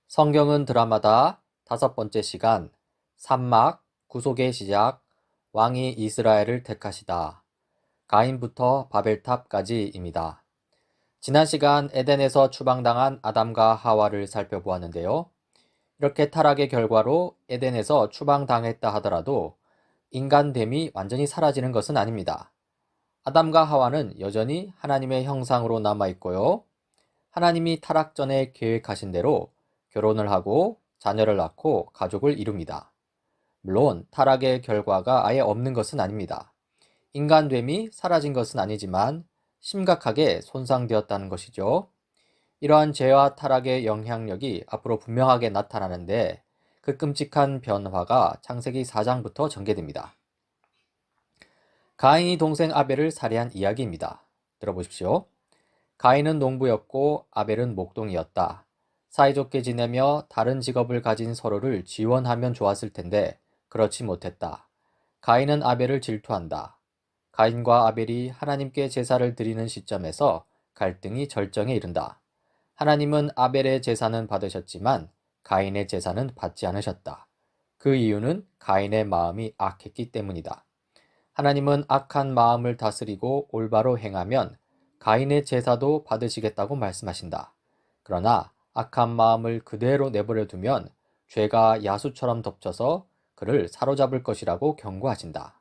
성경은 드라마다 5번째 시간, 산막, 구속의 시작, 왕이 이스라엘을 택하시다. 가인부터 바벨탑까지입니다. 지난 시간 에덴에서 추방당한 아담과 하와를 살펴보았는데요. 이렇게 타락의 결과로 에덴에서 추방당했다 하더라도 인간됨이 완전히 사라지는 것은 아닙니다. 아담과 하와는 여전히 하나님의 형상으로 남아있고요. 하나님이 타락 전에 계획하신 대로 결혼을 하고 자녀를 낳고 가족을 이룹니다. 물론 타락의 결과가 아예 없는 것은 아닙니다. 인간됨이 사라진 것은 아니지만 심각하게 손상되었다는 것이죠. 이러한 죄와 타락의 영향력이 앞으로 분명하게 나타나는데 그 끔찍한 변화가 창세기 4장부터 전개됩니다. 가인이 동생 아벨을 살해한 이야기입니다. 들어보십시오. 가인은 농부였고 아벨은 목동이었다. 사이좋게 지내며 다른 직업을 가진 서로를 지원하면 좋았을 텐데 그렇지 못했다. 가인은 아벨을 질투한다. 가인과 아벨이 하나님께 제사를 드리는 시점에서 갈등이 절정에 이른다. 하나님은 아벨의 제사는 받으셨지만 가인의 제사는 받지 않으셨다. 그 이유는 가인의 마음이 악했기 때문이다. 하나님은 악한 마음을 다스리고 올바로 행하면 가인의 제사도 받으시겠다고 말씀하신다. 그러나 악한 마음을 그대로 내버려 두면 죄가 야수처럼 덮쳐서 그를 사로잡을 것이라고 경고하신다.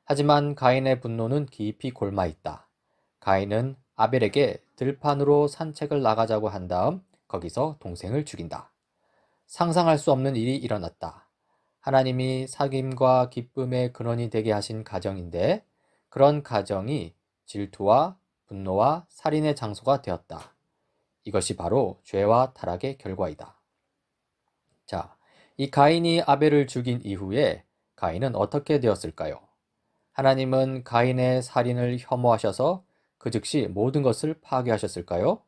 하지만 가인의 분노는 깊이 골마 있다. 가인은 아벨에게 들판으로 산책을 나가자고 한 다음 거기서 동생을 죽인다. 상상할 수 없는 일이 일어났다. 하나님이 사귐과 기쁨의 근원이 되게 하신 가정인데 그런 가정이 질투와 분노와 살인의 장소가 되었다. 이것이 바로 죄와 타락의 결과이다. 자, 이 가인이 아벨을 죽인 이후에 가인은 어떻게 되었을까요? 하나님은 가인의 살인을 혐오하셔서 그 즉시 모든 것을 파괴하셨을까요?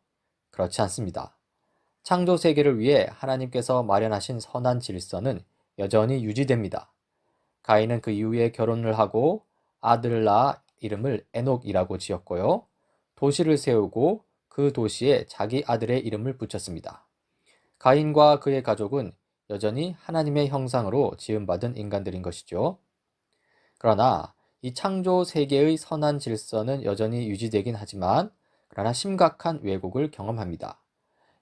그렇지 않습니다. 창조 세계를 위해 하나님께서 마련하신 선한 질서는 여전히 유지됩니다. 가인은 그 이후에 결혼을 하고 아들을 낳아 이름을 에녹이라고 지었고요. 도시를 세우고 그 도시에 자기 아들의 이름을 붙였습니다. 가인과 그의 가족은 여전히 하나님의 형상으로 지음받은 인간들인 것이죠. 그러나 이 창조 세계의 선한 질서는 여전히 유지되긴 하지만 그러나 심각한 왜곡을 경험합니다.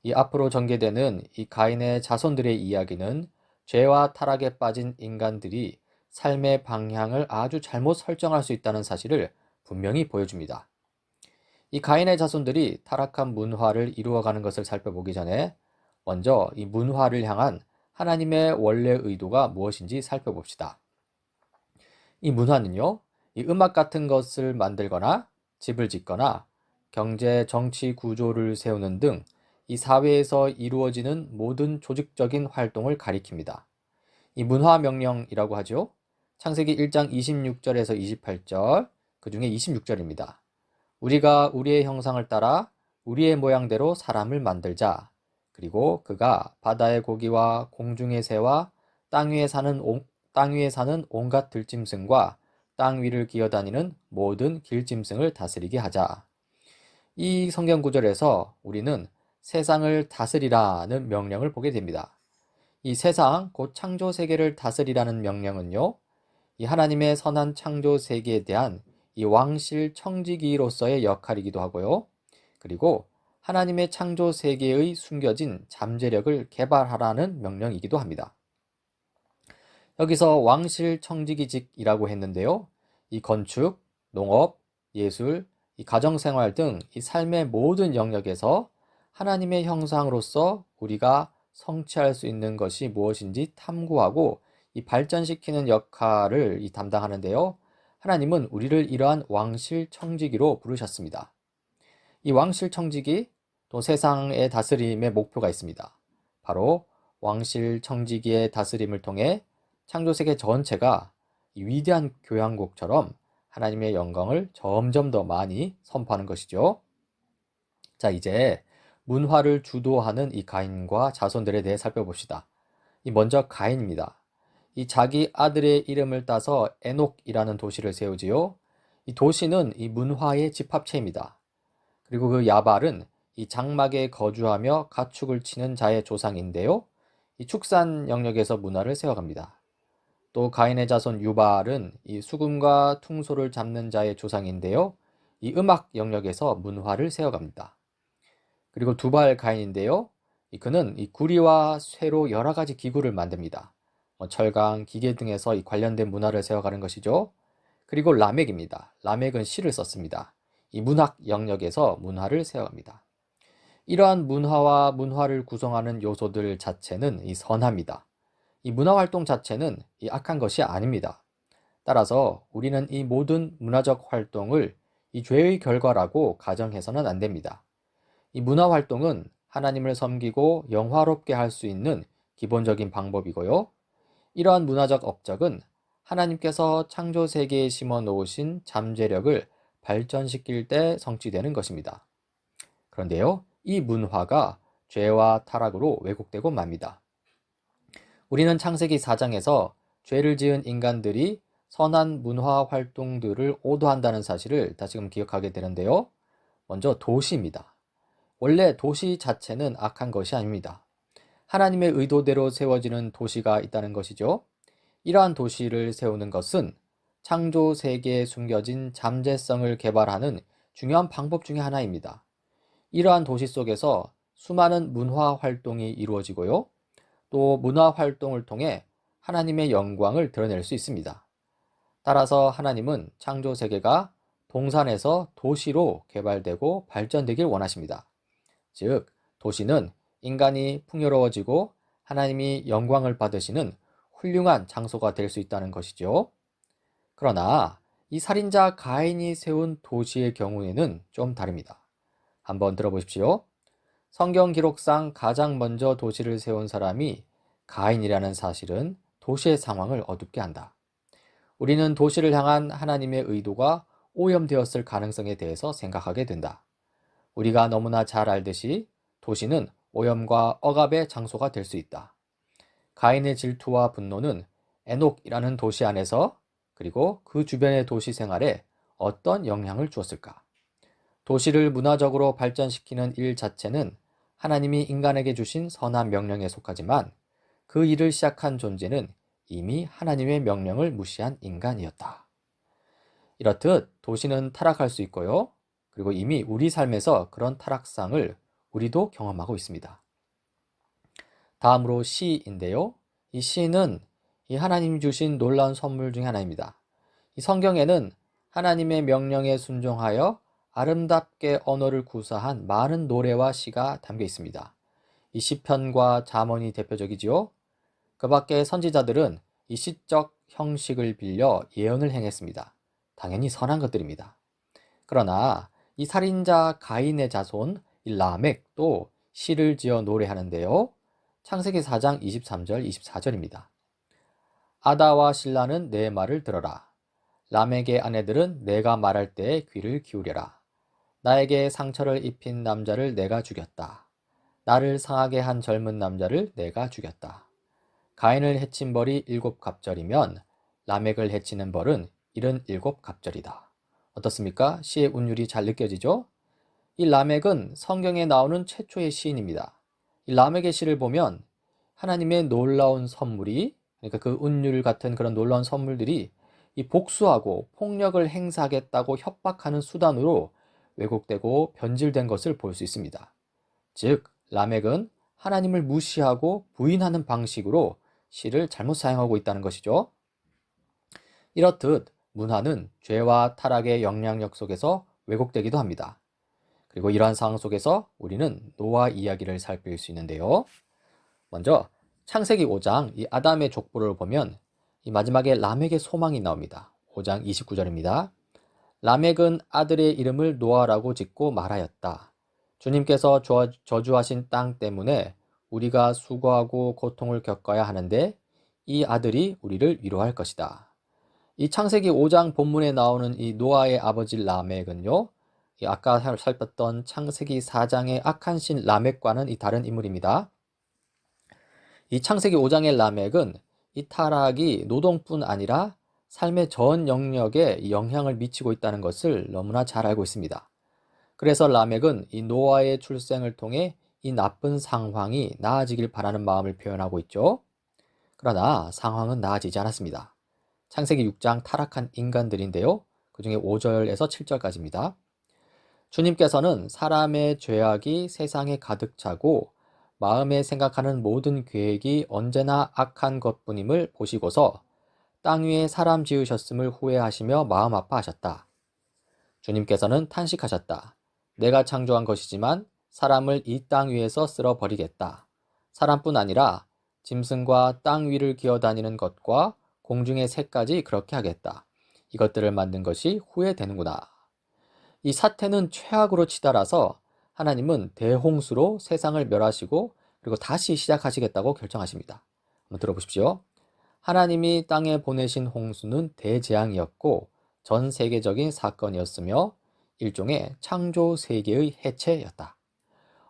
이 앞으로 전개되는 이 가인의 자손들의 이야기는 죄와 타락에 빠진 인간들이 삶의 방향을 아주 잘못 설정할 수 있다는 사실을 분명히 보여줍니다. 이 가인의 자손들이 타락한 문화를 이루어가는 것을 살펴보기 전에 먼저 이 문화를 향한 하나님의 원래 의도가 무엇인지 살펴봅시다. 이 문화는요, 이 음악 같은 것을 만들거나 집을 짓거나 경제, 정치 구조를 세우는 등 이 사회에서 이루어지는 모든 조직적인 활동을 가리킵니다. 이 문화명령이라고 하죠. 창세기 1장 26절에서 28절, 그 중에 26절입니다. 우리가 우리의 형상을 따라 우리의 모양대로 사람을 만들자. 그리고 그가 바다의 고기와 공중의 새와 땅 위에 사는 온갖 들짐승과 땅 위를 기어다니는 모든 길짐승을 다스리게 하자. 이 성경 구절에서 우리는 세상을 다스리라는 명령을 보게 됩니다. 이 세상, 곧 창조 세계를 다스리라는 명령은요, 이 하나님의 선한 창조 세계에 대한 이 왕실 청지기로서의 역할이기도 하고요. 그리고 하나님의 창조 세계의 숨겨진 잠재력을 개발하라는 명령이기도 합니다. 여기서 왕실 청지기직이라고 했는데요. 이 건축, 농업, 예술, 이 가정생활 등 이 삶의 모든 영역에서 하나님의 형상으로서 우리가 성취할 수 있는 것이 무엇인지 탐구하고 이 발전시키는 역할을 담당하는데요. 하나님은 우리를 이러한 왕실 청지기로 부르셨습니다. 이 왕실 청지기 또 세상의 다스림의 목표가 있습니다. 바로 왕실 청지기의 다스림을 통해 창조세계 전체가 이 위대한 교향곡처럼 하나님의 영광을 점점 더 많이 선포하는 것이죠. 자, 이제 문화를 주도하는 이 가인과 자손들에 대해 살펴봅시다. 먼저 가인입니다. 이 자기 아들의 이름을 따서 에녹이라는 도시를 세우지요. 이 도시는 이 문화의 집합체입니다. 그리고 그 야발은 이 장막에 거주하며 가축을 치는 자의 조상인데요. 이 축산 영역에서 문화를 세워갑니다. 또 가인의 자손 유발은 이 수금과 퉁소를 잡는 자의 조상인데요. 이 음악 영역에서 문화를 세워갑니다. 그리고 두발 가인인데요. 그는 이 구리와 쇠로 여러 가지 기구를 만듭니다. 철강, 기계 등에서 이 관련된 문화를 세워가는 것이죠. 그리고 라멕입니다. 라멕은 시를 썼습니다. 이 문학 영역에서 문화를 세워갑니다. 이러한 문화와 문화를 구성하는 요소들 자체는 이 선합니다. 이 문화 활동 자체는 이 악한 것이 아닙니다. 따라서 우리는 이 모든 문화적 활동을 이 죄의 결과라고 가정해서는 안 됩니다. 이 문화 활동은 하나님을 섬기고 영화롭게 할 수 있는 기본적인 방법이고요. 이러한 문화적 업적은 하나님께서 창조 세계에 심어 놓으신 잠재력을 발전시킬 때 성취되는 것입니다. 그런데요, 이 문화가 죄와 타락으로 왜곡되고 맙니다. 우리는 창세기 4장에서 죄를 지은 인간들이 선한 문화 활동들을 오도한다는 사실을 다시금 기억하게 되는데요. 먼저 도시입니다. 원래 도시 자체는 악한 것이 아닙니다. 하나님의 의도대로 세워지는 도시가 있다는 것이죠. 이러한 도시를 세우는 것은 창조 세계에 숨겨진 잠재성을 개발하는 중요한 방법 중의 하나입니다. 이러한 도시 속에서 수많은 문화 활동이 이루어지고요. 또 문화 활동을 통해 하나님의 영광을 드러낼 수 있습니다. 따라서 하나님은 창조 세계가 동산에서 도시로 개발되고 발전되길 원하십니다. 즉, 도시는 인간이 풍요로워지고 하나님이 영광을 받으시는 훌륭한 장소가 될 수 있다는 것이죠. 그러나 이 살인자 가인이 세운 도시의 경우에는 좀 다릅니다. 한번 들어보십시오. 성경 기록상 가장 먼저 도시를 세운 사람이 가인이라는 사실은 도시의 상황을 어둡게 한다. 우리는 도시를 향한 하나님의 의도가 오염되었을 가능성에 대해서 생각하게 된다. 우리가 너무나 잘 알듯이 도시는 오염과 억압의 장소가 될 수 있다. 가인의 질투와 분노는 에녹이라는 도시 안에서 그리고 그 주변의 도시 생활에 어떤 영향을 주었을까? 도시를 문화적으로 발전시키는 일 자체는 하나님이 인간에게 주신 선한 명령에 속하지만 그 일을 시작한 존재는 이미 하나님의 명령을 무시한 인간이었다. 이렇듯 도시는 타락할 수 있고요. 그리고 이미 우리 삶에서 그런 타락상을 우리도 경험하고 있습니다. 다음으로 시인데요. 이 시는 이 하나님이 주신 놀라운 선물 중에 하나입니다. 이 성경에는 하나님의 명령에 순종하여 아름답게 언어를 구사한 많은 노래와 시가 담겨 있습니다. 이 시편과 잠언이 대표적이지요. 그 밖에 선지자들은 이 시적 형식을 빌려 예언을 행했습니다. 당연히 선한 것들입니다. 그러나 이 살인자 가인의 자손 이 라멕도 시를 지어 노래하는데요. 창세기 4장 23절 24절입니다. 아다와 실라는 내 말을 들어라. 라멕의 아내들은 내가 말할 때에 귀를 기울여라. 나에게 상처를 입힌 남자를 내가 죽였다. 나를 상하게 한 젊은 남자를 내가 죽였다. 가인을 해친 벌이 7갑절이면 라멕을 해치는 벌은 77갑절이다. 어떻습니까? 시의 운율이 잘 느껴지죠? 이 라멕은 성경에 나오는 최초의 시인입니다. 이 라멕의 시를 보면 하나님의 놀라운 선물이, 그러니까 그 운율 같은 그런 놀라운 선물들이 이 복수하고 폭력을 행사하겠다고 협박하는 수단으로 왜곡되고 변질된 것을 볼 수 있습니다. 즉, 라멕은 하나님을 무시하고 부인하는 방식으로 시를 잘못 사용하고 있다는 것이죠. 이렇듯 문화는 죄와 타락의 영향력 속에서 왜곡되기도 합니다. 그리고 이러한 상황 속에서 우리는 노아 이야기를 살필 수 있는데요. 먼저 창세기 5장 이 아담의 족보를 보면 이 마지막에 라멕의 소망이 나옵니다. 5장 29절입니다. 라멕은 아들의 이름을 노아라고 짓고 말하였다. 주님께서 저주하신 땅 때문에 우리가 수고하고 고통을 겪어야 하는데 이 아들이 우리를 위로할 것이다. 이 창세기 5장 본문에 나오는 이 노아의 아버지 라멕은요, 이 아까 살폈던 창세기 4장의 악한 신 라멕과는 이 다른 인물입니다. 이 창세기 5장의 라멕은 이 타락이 노동뿐 아니라 삶의 전 영역에 영향을 미치고 있다는 것을 너무나 잘 알고 있습니다. 그래서 라멕은 이 노아의 출생을 통해 이 나쁜 상황이 나아지길 바라는 마음을 표현하고 있죠. 그러나 상황은 나아지지 않았습니다. 창세기 6장 타락한 인간들인데요. 그 중에 5절에서 7절까지입니다. 주님께서는 사람의 죄악이 세상에 가득 차고 마음에 생각하는 모든 계획이 언제나 악한 것뿐임을 보시고서 땅 위에 사람 지으셨음을 후회하시며 마음 아파하셨다. 주님께서는 탄식하셨다. 내가 창조한 것이지만 사람을 이 땅 위에서 쓸어버리겠다. 사람뿐 아니라 짐승과 땅 위를 기어다니는 것과 공중의 새까지 그렇게 하겠다. 이것들을 만든 것이 후회되는구나. 이 사태는 최악으로 치달아서 하나님은 대홍수로 세상을 멸하시고 그리고 다시 시작하시겠다고 결정하십니다. 한번 들어보십시오. 하나님이 땅에 보내신 홍수는 대재앙이었고 전 세계적인 사건이었으며 일종의 창조 세계의 해체였다.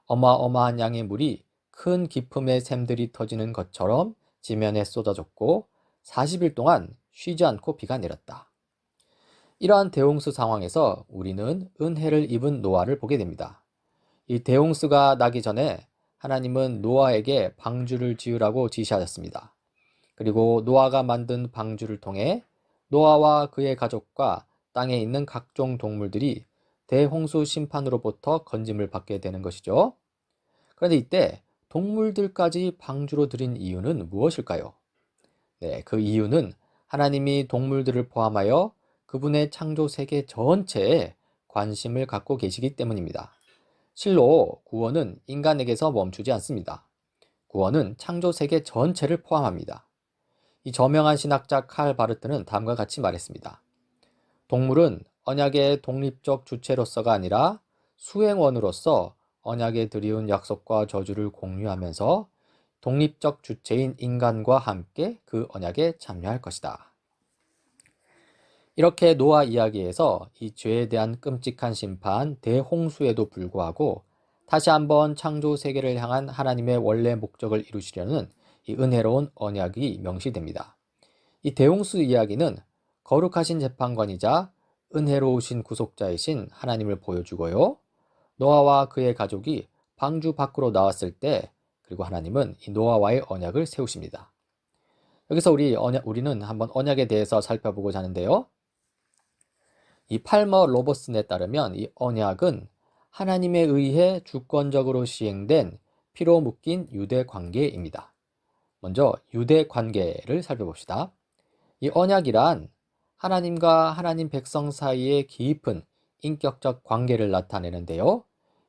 어마어마한 양의 물이 큰 기품의 샘들이 터지는 것처럼 지면에 쏟아졌고 40일 동안 쉬지 않고 비가 내렸다. 이러한 대홍수 상황에서 우리는 은혜를 입은 노아를 보게 됩니다. 이 대홍수가 나기 전에 하나님은 노아에게 방주를 지으라고 지시하셨습니다. 그리고 노아가 만든 방주를 통해 노아와 그의 가족과 땅에 있는 각종 동물들이 대홍수 심판으로부터 건짐을 받게 되는 것이죠. 그런데 이때 동물들까지 방주로 들인 이유는 무엇일까요? 네, 그 이유는 하나님이 동물들을 포함하여 그분의 창조 세계 전체에 관심을 갖고 계시기 때문입니다. 실로 구원은 인간에게서 멈추지 않습니다. 구원은 창조 세계 전체를 포함합니다. 이 저명한 신학자 칼 바르트는 다음과 같이 말했습니다. 동물은 언약의 독립적 주체로서가 아니라 수행원으로서 언약에 드리운 약속과 저주를 공유하면서 독립적 주체인 인간과 함께 그 언약에 참여할 것이다. 이렇게 노아 이야기에서 이 죄에 대한 끔찍한 심판, 대홍수에도 불구하고 다시 한번 창조 세계를 향한 하나님의 원래 목적을 이루시려는 이 은혜로운 언약이 명시됩니다. 이 대홍수 이야기는 거룩하신 재판관이자 은혜로우신 구속자이신 하나님을 보여주고요. 노아와 그의 가족이 방주 밖으로 나왔을 때 그리고 하나님은 이 노아와의 언약을 세우십니다. 여기서 우리는 한번 언약에 대해서 살펴보고자 하는데요. 이 팔머 로버슨에 따르면 이 언약은 하나님에 의해 주권적으로 시행된 피로 묶인 유대 관계입니다. 먼저 유대 관계를 살펴봅시다. 이 언약이란 하나님과 하나님 백성 사이의 깊은 인격적 관계를 나타내는데요.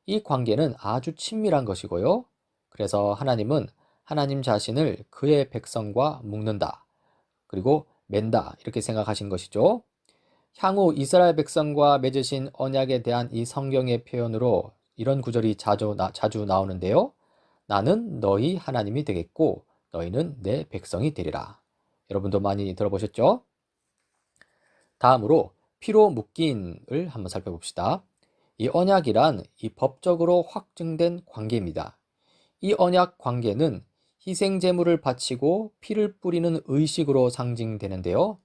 이 관계는 아주 친밀한 것이고요. 그래서 하나님은 하나님 자신을 그의 백성과 묶는다. 그리고 맨다. 이렇게 생각하신 것이죠. 향후 이스라엘 백성과 맺으신 언약에 대한 이 성경의 표현으로 이런 구절이 자주 나오는데요. 나는 너희 하나님이 되겠고 너희는 내 백성이 되리라. 여러분도 많이 들어보셨죠? 다음으로 피로 묶인을 한번 살펴봅시다. 이 언약이란 이 법적으로 확증된 관계입니다. 이 언약 관계는 희생 제물을 바치고 피를 뿌리는 의식으로 상징되는데요.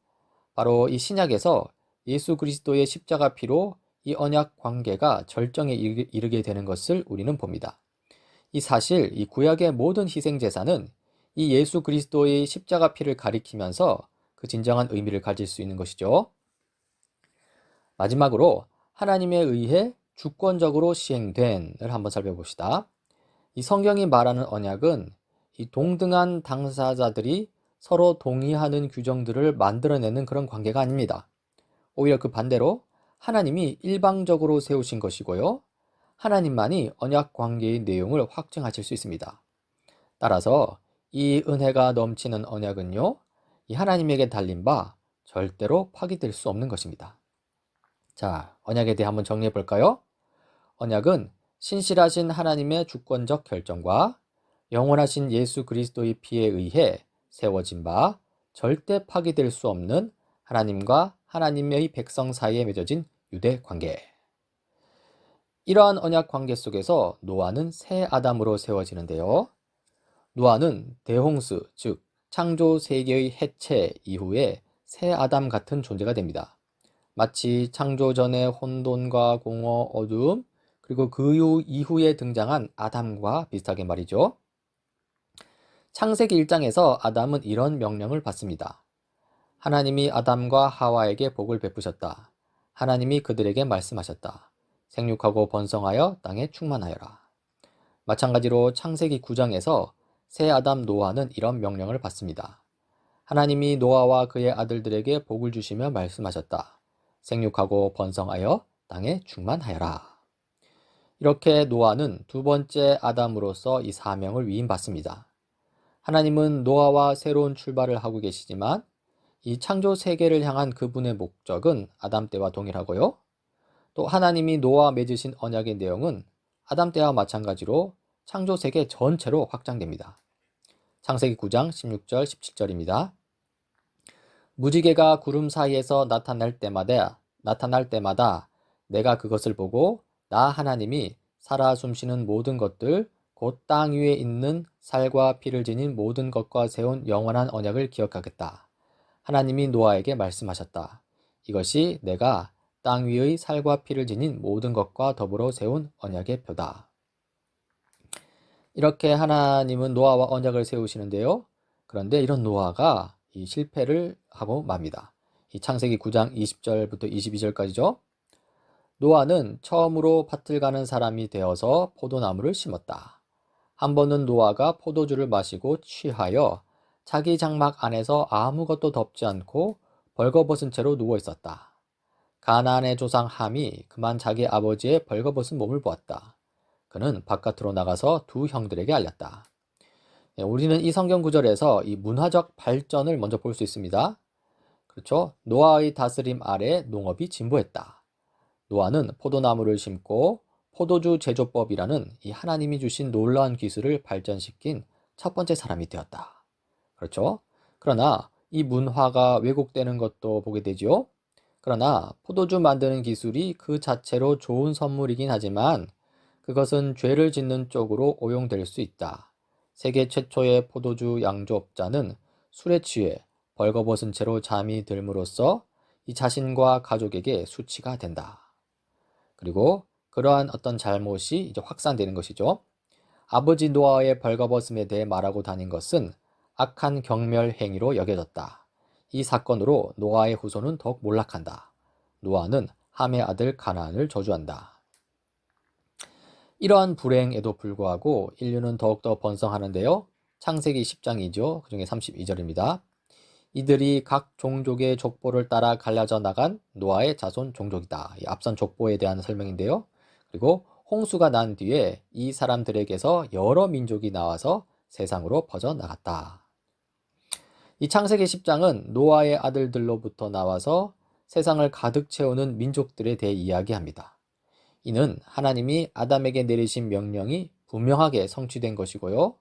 바로 이 신약에서 예수 그리스도의 십자가 피로 이 언약 관계가 절정에 이르게 되는 것을 우리는 봅니다. 이 사실, 이 구약의 모든 희생 제사는 이 예수 그리스도의 십자가 피를 가리키면서 그 진정한 의미를 가질 수 있는 것이죠. 마지막으로 하나님에 의해 주권적으로 시행된을 한번 살펴봅시다. 이 성경이 말하는 언약은 이 동등한 당사자들이 서로 동의하는 규정들을 만들어내는 그런 관계가 아닙니다. 오히려 그 반대로 하나님이 일방적으로 세우신 것이고요. 하나님만이 언약 관계의 내용을 확증하실 수 있습니다. 따라서 이 은혜가 넘치는 언약은요, 이 하나님에게 달린 바 절대로 파기될 수 없는 것입니다. 자, 언약에 대해 한번 정리해 볼까요? 언약은 신실하신 하나님의 주권적 결정과 영원하신 예수 그리스도의 피에 의해 세워진 바 절대 파기될 수 없는 하나님과 하나님의 백성 사이에 맺어진 유대 관계. 이러한 언약 관계 속에서 노아는 새 아담으로 세워지는데요. 노아는 대홍수, 즉 창조 세계의 해체 이후에 새 아담 같은 존재가 됩니다. 마치 창조 전의 혼돈과 공허, 어두움, 그리고 그 이후에 등장한 아담과 비슷하게 말이죠. 창세기 1장에서 아담은 이런 명령을 받습니다. 하나님이 아담과 하와에게 복을 베푸셨다. 하나님이 그들에게 말씀하셨다. 생육하고 번성하여 땅에 충만하여라. 마찬가지로 창세기 9장에서 새 아담 노아는 이런 명령을 받습니다. 하나님이 노아와 그의 아들들에게 복을 주시며 말씀하셨다. 생육하고 번성하여 땅에 충만하여라. 이렇게 노아는 두 번째 아담으로서 이 사명을 위임받습니다. 하나님은 노아와 새로운 출발을 하고 계시지만 이 창조 세계를 향한 그분의 목적은 아담 때와 동일하고요. 또 하나님이 노아와 맺으신 언약의 내용은 아담 때와 마찬가지로 창조 세계 전체로 확장됩니다. 창세기 9장 16절 17절입니다. 무지개가 구름 사이에서 나타날 때마다 내가 그것을 보고 나 하나님이 살아 숨쉬는 모든 것들 곧 땅 위에 있는 살과 피를 지닌 모든 것과 세운 영원한 언약을 기억하겠다. 하나님이 노아에게 말씀하셨다. 이것이 내가 땅 위의 살과 피를 지닌 모든 것과 더불어 세운 언약의 표다. 이렇게 하나님은 노아와 언약을 세우시는데요. 그런데 이런 노아가 이 실패를 하고 맙니다. 이 창세기 9장 20절부터 22절까지죠. 노아는 처음으로 밭을 가는 사람이 되어서 포도나무를 심었다. 한 번은 노아가 포도주를 마시고 취하여 자기 장막 안에서 아무것도 덮지 않고 벌거벗은 채로 누워 있었다. 가나안의 조상 함이 그만 자기 아버지의 벌거벗은 몸을 보았다. 그는 바깥으로 나가서 두 형들에게 알렸다. 우리는 이 성경 구절에서 이 문화적 발전을 먼저 볼 수 있습니다. 그렇죠? 노아의 다스림 아래 농업이 진보했다. 노아는 포도나무를 심고 포도주 제조법이라는 이 하나님이 주신 놀라운 기술을 발전시킨 첫 번째 사람이 되었다. 그렇죠? 그러나 이 문화가 왜곡되는 것도 보게 되죠. 그러나 포도주 만드는 기술이 그 자체로 좋은 선물이긴 하지만 그것은 죄를 짓는 쪽으로 오용될 수 있다. 세계 최초의 포도주 양조업자는 술에 취해 벌거벗은 채로 잠이 들므로써 이 자신과 가족에게 수치가 된다. 그리고 그러한 어떤 잘못이 이제 확산되는 것이죠. 아버지 노아의 벌거벗음에 대해 말하고 다닌 것은 악한 경멸 행위로 여겨졌다. 이 사건으로 노아의 후손은 더욱 몰락한다. 노아는 함의 아들 가나안을 저주한다. 이러한 불행에도 불구하고 인류는 더욱더 번성하는데요. 창세기 10장이죠. 그 중에 32절입니다. 이들이 각 종족의 족보를 따라 갈라져 나간 노아의 자손 종족이다. 이 앞선 족보에 대한 설명인데요. 그리고 홍수가 난 뒤에 이 사람들에게서 여러 민족이 나와서 세상으로 퍼져나갔다. 이 창세기 10장은 노아의 아들들로부터 나와서 세상을 가득 채우는 민족들에 대해 이야기합니다. 이는 하나님이 아담에게 내리신 명령이 분명하게 성취된 것이고요.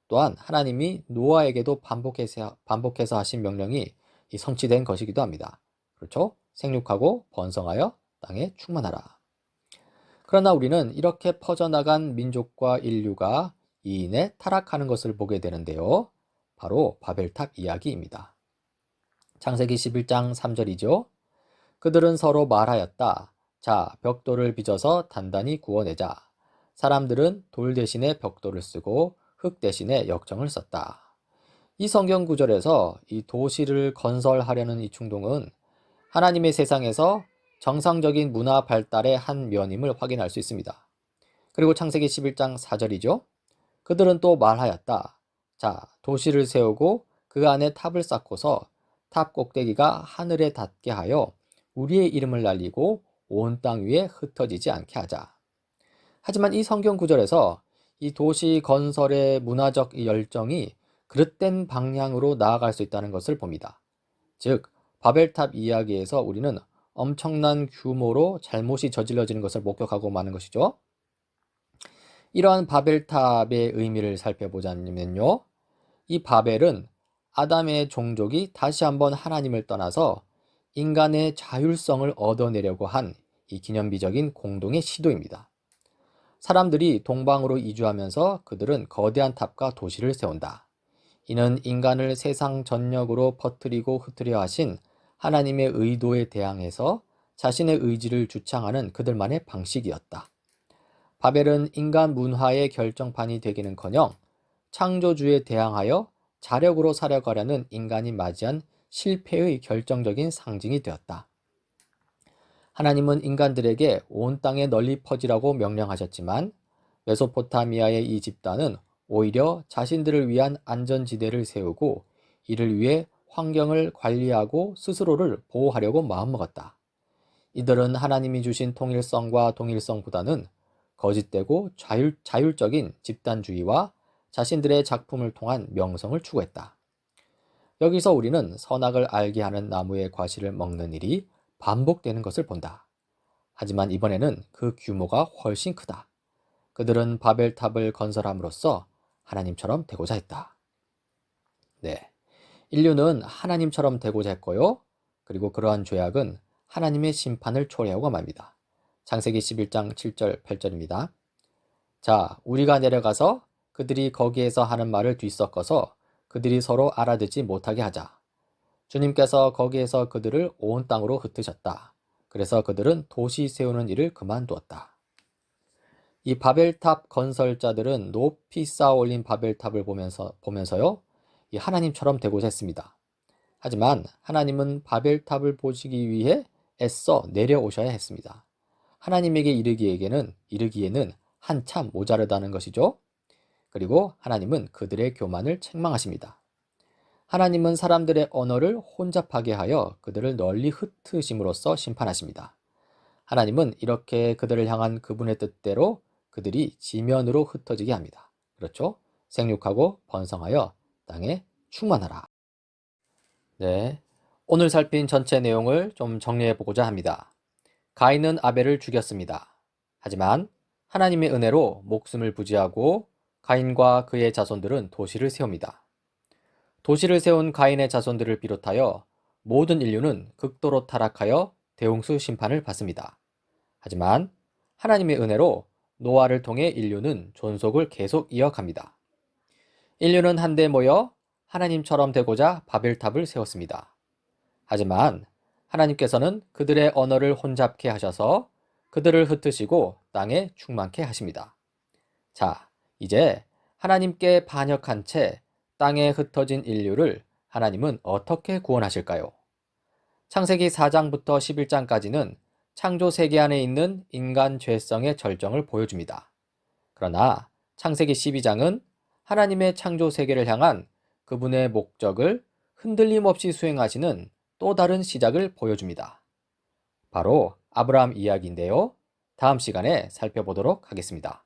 또한 하나님이 노아에게도 반복해서 하신 명령이 성취된 것이기도 합니다. 그렇죠? 생육하고 번성하여 땅에 충만하라. 그러나 우리는 이렇게 퍼져나간 민족과 인류가 이인에 타락하는 것을 보게 되는데요. 바로 바벨탑 이야기입니다. 창세기 11장 3절이죠. 그들은 서로 말하였다. 자, 벽돌을 빚어서 단단히 구워내자. 사람들은 돌 대신에 벽돌을 쓰고 흙 대신에 역정을 썼다. 이 성경 구절에서 이 도시를 건설하려는 이 충동은 하나님의 세상에서 정상적인 문화 발달의 한 면임을 확인할 수 있습니다. 그리고 창세기 11장 4절이죠. 그들은 또 말하였다. 자, 도시를 세우고 그 안에 탑을 쌓고서 탑 꼭대기가 하늘에 닿게 하여 우리의 이름을 날리고 온 땅 위에 흩어지지 않게 하자. 하지만 이 성경 구절에서 이 도시 건설의 문화적 열정이 그릇된 방향으로 나아갈 수 있다는 것을 봅니다. 즉, 바벨탑 이야기에서 우리는 엄청난 규모로 잘못이 저질러지는 것을 목격하고 마는 것이죠. 이러한 바벨탑의 의미를 살펴보자면요. 이 바벨은 아담의 종족이 다시 한번 하나님을 떠나서 인간의 자율성을 얻어내려고 한 이 기념비적인 공동의 시도입니다. 사람들이 동방으로 이주하면서 그들은 거대한 탑과 도시를 세운다. 이는 인간을 세상 전역으로 퍼뜨리고 흩트려 하신 하나님의 의도에 대항해서 자신의 의지를 주창하는 그들만의 방식이었다. 바벨은 인간 문화의 결정판이 되기는커녕 창조주에 대항하여 자력으로 살아가려는 인간이 맞이한 실패의 결정적인 상징이 되었다. 하나님은 인간들에게 온 땅에 널리 퍼지라고 명령하셨지만 메소포타미아의 이 집단은 오히려 자신들을 위한 안전지대를 세우고 이를 위해 환경을 관리하고 스스로를 보호하려고 마음먹었다. 이들은 하나님이 주신 통일성과 동일성보다는 거짓되고 자율적인 집단주의와 자신들의 작품을 통한 명성을 추구했다. 여기서 우리는 선악을 알게 하는 나무의 과실을 먹는 일이 반복되는 것을 본다. 하지만 이번에는 그 규모가 훨씬 크다. 그들은 바벨탑을 건설함으로써 하나님처럼 되고자 했다. 네, 인류는 하나님처럼 되고자 했고요. 그리고 그러한 죄악은 하나님의 심판을 초래하고 맙니다. 창세기 11장 7절 8절입니다. 자, 우리가 내려가서 그들이 거기에서 하는 말을 뒤섞어서 그들이 서로 알아듣지 못하게 하자. 주님께서 거기에서 그들을 온 땅으로 흩으셨다. 그래서 그들은 도시 세우는 일을 그만두었다. 이 바벨탑 건설자들은 높이 쌓아 올린 바벨탑을 보면서요, 이 하나님처럼 되고자 했습니다. 하지만 하나님은 바벨탑을 보시기 위해 애써 내려오셔야 했습니다. 하나님에게 이르기에는 한참 모자르다는 것이죠. 그리고 하나님은 그들의 교만을 책망하십니다. 하나님은 사람들의 언어를 혼잡하게 하여 그들을 널리 흩으심으로써 심판하십니다. 하나님은 이렇게 그들을 향한 그분의 뜻대로 그들이 지면으로 흩어지게 합니다. 그렇죠? 생육하고 번성하여 땅에 충만하라. 네, 오늘 살핀 전체 내용을 좀 정리해 보고자 합니다. 가인은 아벨을 죽였습니다. 하지만 하나님의 은혜로 목숨을 부지하고 가인과 그의 자손들은 도시를 세웁니다. 도시를 세운 가인의 자손들을 비롯하여 모든 인류는 극도로 타락하여 대홍수 심판을 받습니다. 하지만 하나님의 은혜로 노아를 통해 인류는 존속을 계속 이어갑니다. 인류는 한데 모여 하나님처럼 되고자 바벨탑을 세웠습니다. 하지만 하나님께서는 그들의 언어를 혼잡케 하셔서 그들을 흩으시고 땅에 충만케 하십니다. 자, 이제 하나님께 반역한 채 땅에 흩어진 인류를 하나님은 어떻게 구원하실까요? 창세기 4장부터 11장까지는 창조 세계 안에 있는 인간 죄성의 절정을 보여줍니다. 그러나 창세기 12장은 하나님의 창조 세계를 향한 그분의 목적을 흔들림 없이 수행하시는 또 다른 시작을 보여줍니다. 바로 아브라함 이야기인데요. 다음 시간에 살펴보도록 하겠습니다.